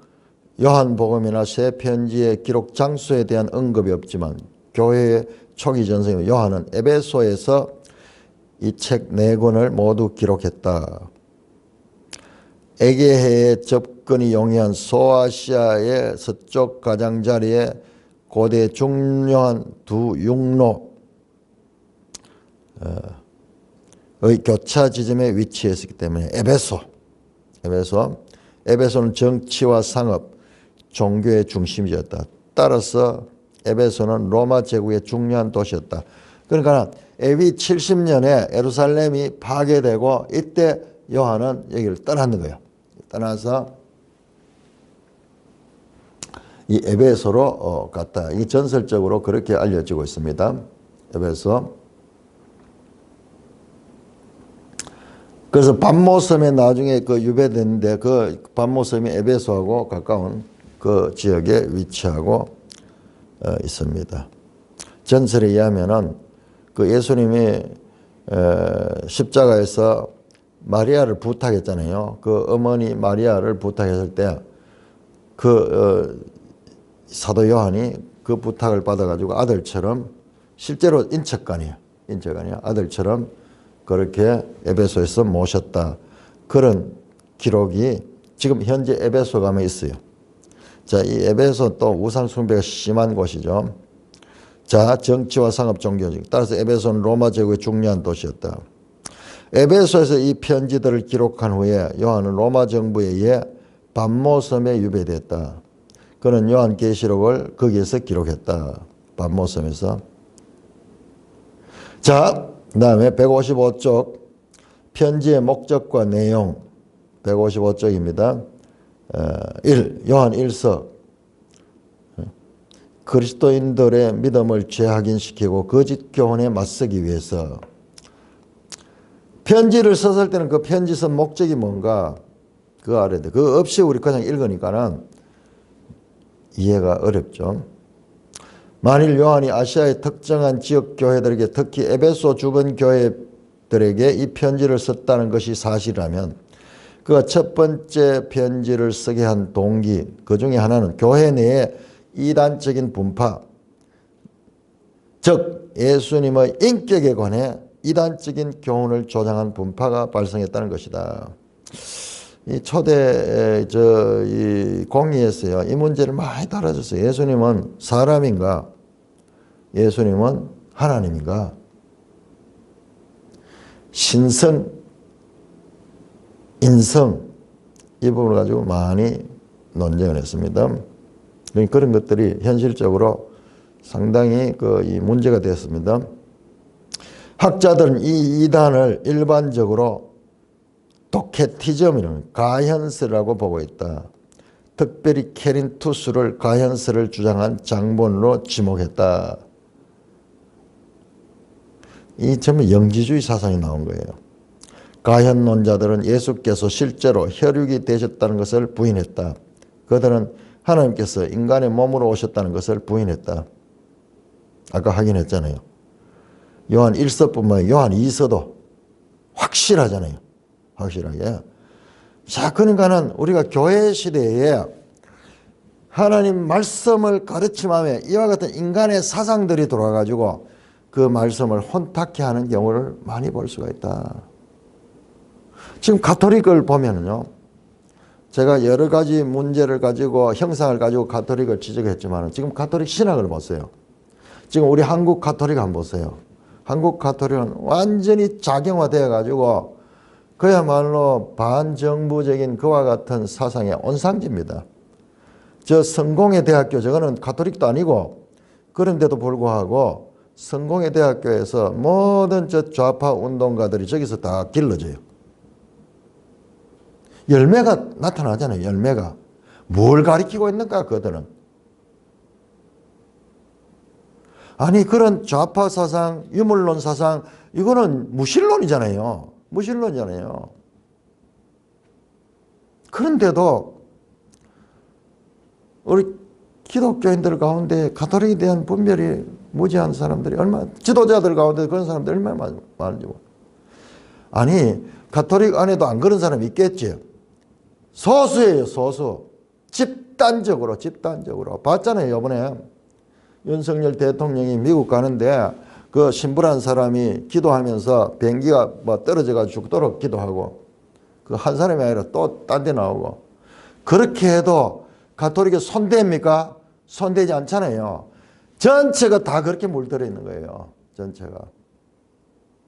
요한복음이나 새 편지의 기록 장소에 대한 언급이 없지만 교회의 초기 전성인 요한은 에베소에서 이 책 4권을 모두 기록했다. 에게해에 접근이 용이한 소아시아의 서쪽 가장자리에 고대 중요한 두 육로의 교차 지점에 위치했기 때문에 에베소는 정치와 상업, 종교의 중심지였다. 따라서 에베소는 로마 제국의 중요한 도시였다. 그러니까 AD 70년에 예루살렘이 파괴되고 이때 요한은 여기를 떠나는 거예요. 떠나서 이 에베소로 갔다. 이 전설적으로 그렇게 알려지고 있습니다. 에베소. 그래서 반모섬에 나중에 그 유배됐는데 그 반모섬이 에베소하고 가까운 그 지역에 위치하고 있습니다. 전설에 의하면은 그 예수님이 십자가에서 마리아를 부탁했잖아요. 그 어머니 마리아를 부탁했을 때 그 사도 요한이 그 부탁을 받아가지고 아들처럼 실제로 인척간이에요. 아들처럼 그렇게 에베소에서 모셨다. 그런 기록이 지금 현재 에베소 가면 있어요. 자, 이 에베소 또 우상 숭배가 심한 곳이죠. 자, 정치와 상업 종교적. 따라서 에베소는 로마 제국의 중요한 도시였다. 에베소에서 이 편지들을 기록한 후에 요한은 로마 정부에 의해 반모섬에 유배됐다. 그는 요한계시록을 거기에서 기록했다. 반모섬에서. 자, 그 다음에 155쪽 편지의 목적과 내용 155쪽입니다. 1. 요한 1서 그리스도인들의 믿음을 재확인시키고 거짓 교훈에 맞서기 위해서 편지를 썼을 때는 그 편지 쓴 목적이 뭔가 그거 알아야 돼. 그거 없이 우리 그냥 읽으니까는 이해가 어렵죠. 만일 요한이 아시아의 특정한 지역 교회들에게 특히 에베소 주변 교회들에게 이 편지를 썼다는 것이 사실이라면 그가 첫 번째 편지를 쓰게 한 동기 그 중에 하나는 교회 내에 이단적인 분파 즉 예수님의 인격에 관해 이단적인 교훈을 조장한 분파가 발생했다는 것이다. 이 초대 이 공의에서요 이 문제를 많이 다뤄졌어요. 예수님은 사람인가? 예수님은 하나님인가? 신성, 인성 이 부분을 가지고 많이 논쟁을 했습니다. 그런 것들이 현실적으로 상당히 이 문제가 되었습니다. 학자들은 이 이단을 일반적으로 도케티즘이라는 가현설이라고 보고 있다. 특별히 케린투스를 가현설을 주장한 장본으로 지목했다. 이 전부 영지주의 사상이 나온 거예요. 가현론자들은 예수께서 실제로 혈육이 되셨다는 것을 부인했다. 그들은 하나님께서 인간의 몸으로 오셨다는 것을 부인했다. 아까 확인했잖아요. 요한 1서뿐만 아니라 요한 2서도 확실하잖아요. 확실하게. 자, 그러니까는 우리가 교회 시대에 하나님 말씀을 가르침하며 이와 같은 인간의 사상들이 돌아가지고 그 말씀을 혼탁케 하는 경우를 많이 볼 수가 있다. 지금 가톨릭을 보면은요, 제가 여러 가지 문제를 가지고 형상을 가지고 가톨릭을 지적했지만 지금 가톨릭 신학을 보세요. 지금 우리 한국 가톨릭 한번 보세요. 한국 가톨릭은 완전히 작용화되어 가지고 그야말로 반정부적인 그와 같은 사상의 온상지입니다. 저 성공회 대학교, 저거는 가톨릭도 아니고, 그런데도 불구하고 성공회 대학교에서 모든 저 좌파 운동가들이 저기서 다 길러져요. 열매가 나타나잖아요. 열매가. 뭘 가리키고 있는가 그들은. 아니 그런 좌파 사상, 유물론 사상, 이거는 무신론이잖아요. 무신론이잖아요. 그런데도 우리 기독교인들 가운데 가톨릭에 대한 분별이 무지한 사람들이 얼마나, 지도자들 가운데 그런 사람들이 얼마나 많은지. 아니 가톨릭 안에도 안 그런 사람이 있겠지. 소수예요. 소수. 집단적으로 봤잖아요. 이번에 윤석열 대통령이 미국 가는데 그 신부란 사람이 기도하면서 비행기가 뭐 떨어져가지고 죽도록 기도하고, 그 한 사람이 아니라 또 딴 데 나오고. 그렇게 해도 가톨릭에 손댑니까? 손대지 않잖아요. 전체가 다 그렇게 물들어 있는 거예요. 전체가.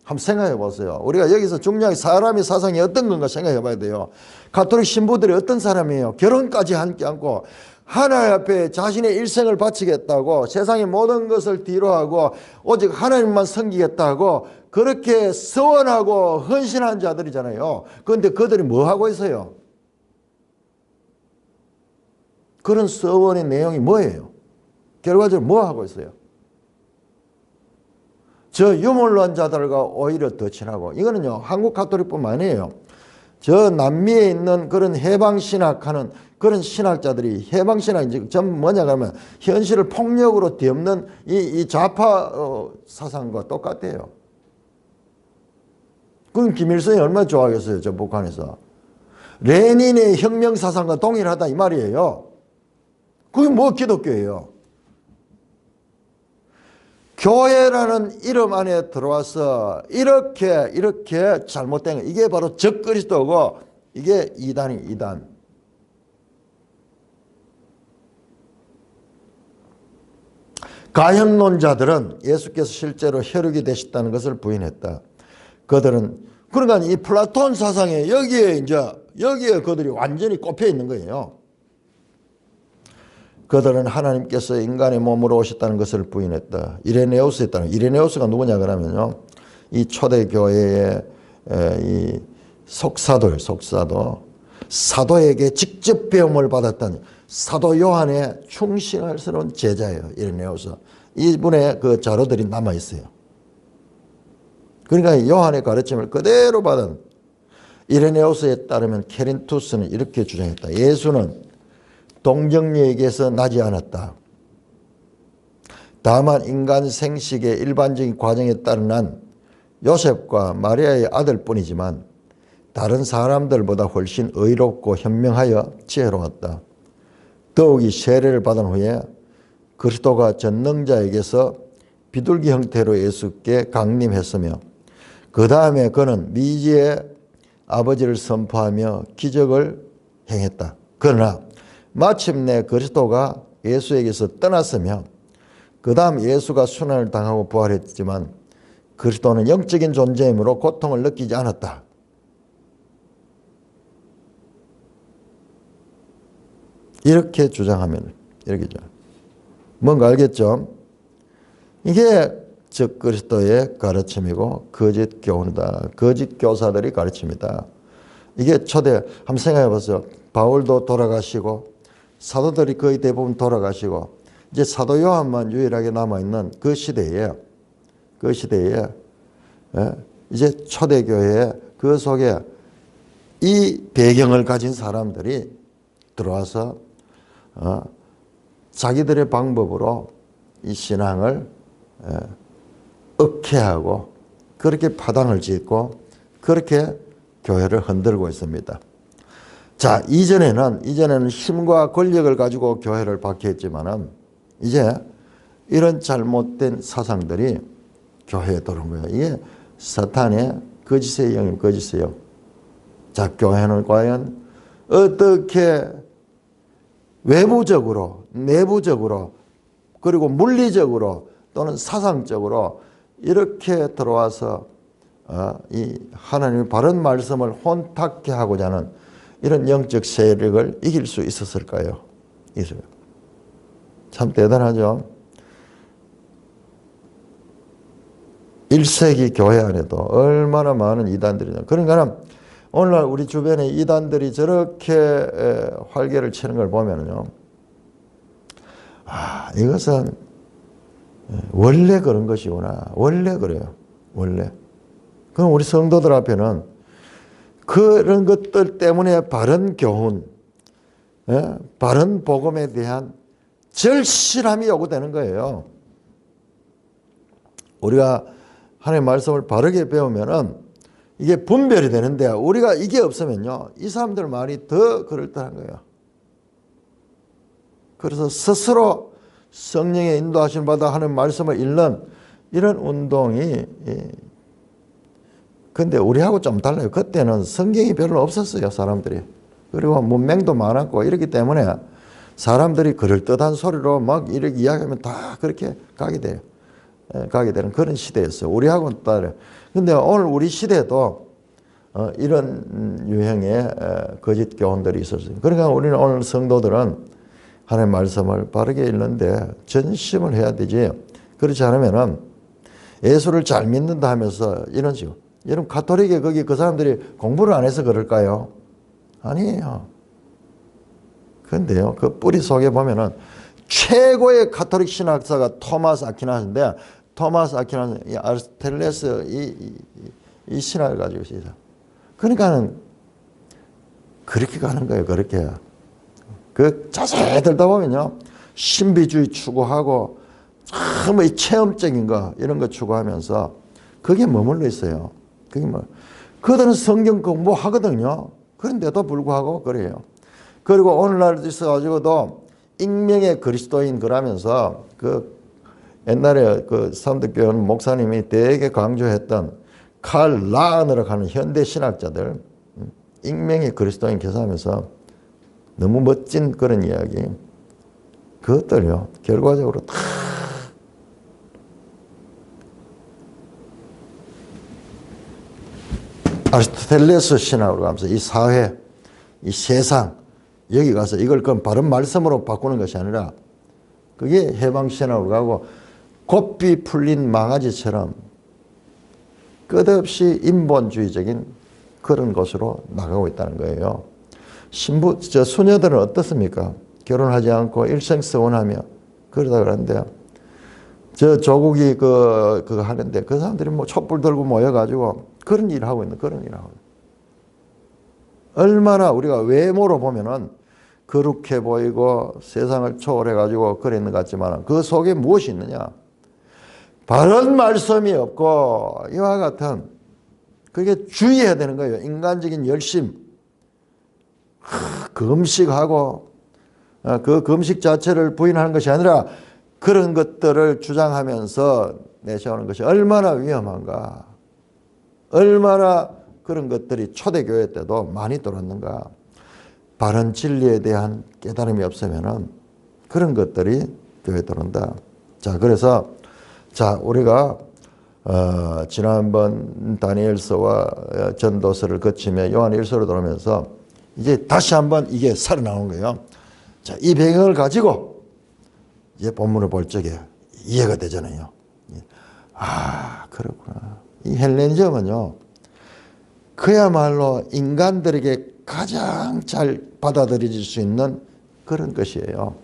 한번 생각해 보세요. 우리가 여기서 중요하게 사람의 사상이 어떤 건가 생각해 봐야 돼요. 가톨릭 신부들이 어떤 사람이에요? 결혼까지 함께 않고 하나님 앞에 자신의 일생을 바치겠다고, 세상의 모든 것을 뒤로하고 오직 하나님만 섬기겠다고 그렇게 서원하고 헌신한 자들이잖아요. 그런데 그들이 뭐 하고 있어요? 그런 서원의 내용이 뭐예요? 결과적으로 뭐 하고 있어요? 저 유물론자들과 오히려 더 친하고, 이거는요 한국 가톨릭뿐만 아니에요. 저 남미에 있는 그런 해방신학하는 그런 신학자들이, 해방신학이 전 뭐냐 하면 현실을 폭력으로 뒤엎는 이 좌파 사상과 똑같아요. 그럼 김일성이 얼마나 좋아하겠어요. 저 북한에서. 레닌의 혁명사상과 동일하다 이 말이에요. 그게 뭐 기독교예요. 교회라는 이름 안에 들어와서 이렇게 잘못된 거, 이게 바로 적그리스도고 이게 이단. 가형론자들은 예수께서 실제로 혈육이 되셨다는 것을 부인했다. 그들은 그러니까 이 플라톤 사상에 여기에 그들이 완전히 꼽혀 있는 거예요. 그들은 하나님께서 인간의 몸으로 오셨다는 것을 부인했다. 이레네우스가 누구냐 그러면요, 이 초대교회의 이 속사도 사도에게 직접 배움을 받았던 사도 요한의 충신할스러운 제자예요. 이레네우스. 이분의 그 자료들이 남아 있어요. 그러니까 요한의 가르침을 그대로 받은 이레네우스에 따르면 케린투스는 이렇게 주장했다. 예수는 동정녀에게서 나지 않았다. 다만 인간 생식의 일반적인 과정에 따른 한 요셉과 마리아의 아들뿐이지만 다른 사람들보다 훨씬 의롭고 현명하여 지혜로웠다. 더욱이 세례를 받은 후에 그리스도가 전능자에게서 비둘기 형태로 예수께 강림했으며 그 다음에 그는 미지의 아버지를 선포하며 기적을 행했다. 그러나 마침내 그리스도가 예수에게서 떠났으며 그 다음 예수가 순환을 당하고 부활했지만 그리스도는 영적인 존재이므로 고통을 느끼지 않았다. 이렇게 주장하면 이렇게 뭔가 알겠죠? 이게 즉 그리스도의 가르침이고 거짓 교훈이다. 거짓 교사들이 가르칩니다. 이게 초대 한번 생각해 보세요. 바울도 돌아가시고 사도들이 거의 대부분 돌아가시고 이제 사도 요한만 유일하게 남아있는 그 시대에 이제 초대교회 그 속에 이 배경을 가진 사람들이 들어와서 자기들의 방법으로 이 신앙을 억해하고 그렇게 파당을 짓고 그렇게 교회를 흔들고 있습니다. 자, 이전에는 힘과 권력을 가지고 교회를 박해했지만은 이제 이런 잘못된 사상들이 교회에 들어온 거예요. 이게 사탄의 거짓의 영입니다. 거짓의 영. 자, 교회는 과연 어떻게 외부적으로, 내부적으로, 그리고 물리적으로 또는 사상적으로 이렇게 들어와서 이 하나님의 바른 말씀을 혼탁케 하고자 하는 이런 영적 세력을 이길 수 있었을까요? 참 대단하죠. 1세기 교회 안에도 얼마나 많은 이단들이냐. 그러니까 오늘날 우리 주변에 이단들이 저렇게 활개를 치는 걸 보면요. 이것은 원래 그런 것이구나. 원래 그래요. 원래. 그럼 우리 성도들 앞에는 그런 것들 때문에 바른 교훈, 바른 복음에 대한 절실함이 요구되는 거예요. 우리가 하나님의 말씀을 바르게 배우면은 이게 분별이 되는데 우리가 이게 없으면요. 이 사람들 말이 더 그럴듯한 거예요. 그래서 스스로 성령의 인도하심 받아 하는 말씀을 읽는 이런 운동이 근데 우리하고 좀 달라요. 그때는 성경이 별로 없었어요. 사람들이. 그리고 문맹도 많았고 이렇기 때문에 사람들이 그럴듯한 소리로 막 이렇게 이야기하면 다 그렇게 가게 돼요. 가게 되는 그런 시대였어요. 우리하고는 달라요. 근데 오늘 우리 시대에도 이런 유형의 거짓 교훈들이 있었어요. 그러니까 우리는 오늘 성도들은 하나님의 말씀을 바르게 읽는데 전심을 해야 되지. 그렇지 않으면은 예수를 잘 믿는다 하면서 이런 식으로. 여러분 가톨릭에 거기 그 사람들이 공부를 안 해서 그럴까요? 아니에요. 그런데요. 그 뿌리 속에 보면은 최고의 가톨릭 신학사가 토마스 아퀴나스인데 토마스 아퀴나스 이 아리스토텔레스 이 신학을 가지고 있어요. 그러니까는 그렇게 가는 거예요. 그렇게. 그 자세히 들다 보면요. 신비주의 추구하고 참 체험적인 거 이런 거 추구하면서 그게 머물러 있어요. 그게 그들은 성경 공부하거든요. 그런데도 불구하고 그래요. 그리고 오늘날 있어가지고도 익명의 그리스도인 그러면서 그 옛날에 그 선덕교회 목사님이 되게 강조했던 칼 라은이라고 하는 현대 신학자들 익명의 그리스도인 개사하면서 너무 멋진 그런 이야기 그것들요 결과적으로 다 아리스토텔레스 신학으로 가면서 이 사회, 이 세상 여기 가서 이걸 그럼 바른 말씀으로 바꾸는 것이 아니라 그게 해방신학으로 가고 곱비 풀린 망아지처럼 끝없이 인본주의적인 그런 것으로 나가고 있다는 거예요. 수녀들은 어떻습니까? 결혼하지 않고 일생서원하며 그러다 그러는데 조국이 그거 하는데 그 사람들이 뭐 촛불 들고 모여가지고 그런 일을 하고 있는 그런 일을 하고 있는. 얼마나 우리가 외모로 보면은 거룩해 보이고 세상을 초월해가지고 그랬는 것 같지만 그 속에 무엇이 있느냐? 바른 말씀이 없고 이와 같은 그게 주의해야 되는 거예요. 인간적인 열심. 금식하고 그 금식 자체를 부인하는 것이 아니라 그런 것들을 주장하면서 내세우는 것이 얼마나 위험한가. 얼마나 그런 것들이 초대교회 때도 많이 들었는가. 바른 진리에 대한 깨달음이 없으면은 그런 것들이 교회에 들어온다. 자, 그래서 우리가 지난번 다니엘서와 전도서를 거치며 요한일서로 들어오면서 이제 다시 한번 이게 살아나온 거예요. 자, 이 배경을 가지고 이제 본문을 볼 적에 이해가 되잖아요. 그렇구나. 이 헬레니즘은요, 그야말로 인간들에게 가장 잘 받아들여질 수 있는 그런 것이에요.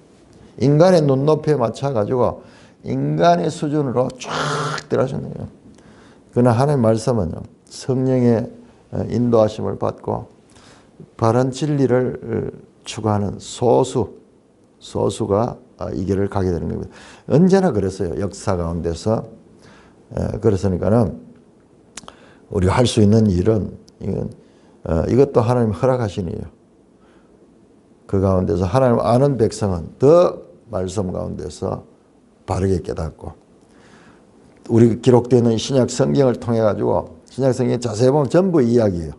인간의 눈높이에 맞춰가지고 인간의 수준으로 쫙 들어가시는 거예요. 그러나 하나님의 말씀은요, 성령의 인도하심을 받고 바른 진리를 추구하는 소수가 이 길을 가게 되는 겁니다. 언제나 그랬어요. 역사 가운데서. 그랬으니까는 우리가 할 수 있는 일은 이것도 하나님 허락하신 일이에요. 그 가운데서 하나님 아는 백성은 더 말씀 가운데서 바르게 깨닫고, 우리 기록되는 신약 성경을 통해 가지고, 신약 성경 자세히 보면 전부 이야기예요.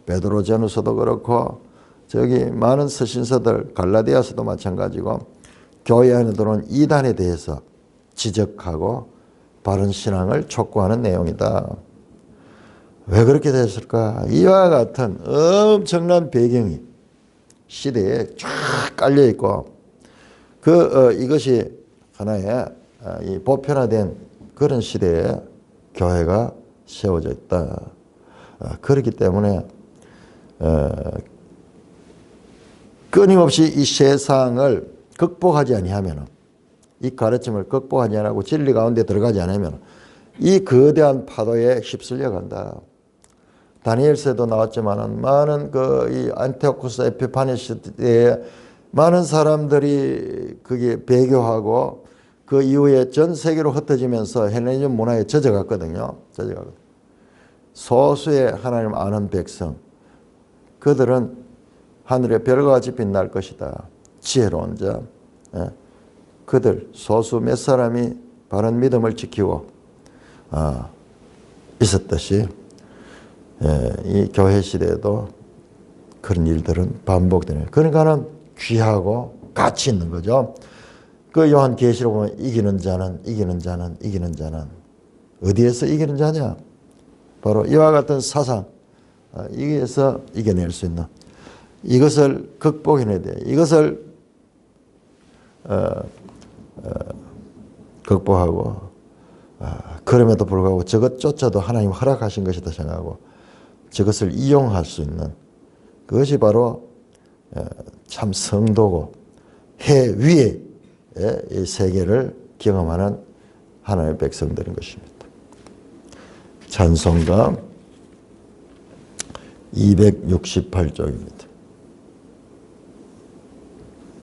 베드로 전후서도 그렇고 저기 많은 서신서들, 갈라디아서도 마찬가지고 교회 안에 들어온 이단에 대해서 지적하고 바른 신앙을 촉구하는 내용이다. 왜 그렇게 됐을까? 이와 같은 엄청난 배경이 시대에 쫙 깔려 있고, 이것이 하나의 이 보편화된 그런 시대에 교회가 세워져 있다. 그렇기 때문에 끊임없이 이 세상을 극복하지 아니하면, 이 가르침을 극복하지 않고 진리 가운데 들어가지 않으면 이 거대한 파도에 휩쓸려 간다. 다니엘서에도 나왔지만은 많은 이 안티오쿠스 에피파네 시대에 많은 사람들이 그게 배교하고 그 이후에 전 세계로 흩어지면서 헬레니즘 문화에 젖어갔거든요. 소수의 하나님 아는 백성, 그들은 하늘의 별과 같이 빛날 것이다. 지혜로운 자, 그들 소수 몇 사람이 바른 믿음을 지키고 있었듯이, 이 교회 시대에도 그런 일들은 반복되네요. 그러니까는 귀하고 가치 있는 거죠. 그 요한계시록 보면 이기는 자는 어디에서 이기는 자냐? 바로 이와 같은 사상, 여기에서 이겨낼 수 있는, 이것을 극복해내야 돼. 이것을 극복하고, 그럼에도 불구하고 저것조차도 하나님 허락하신 것이다 생각하고 저것을 이용할 수 있는, 그것이 바로 참 성도고 해 위에 이 세계를 경험하는 하나님의 백성들인 것입니다. 찬송가 268쪽입니다.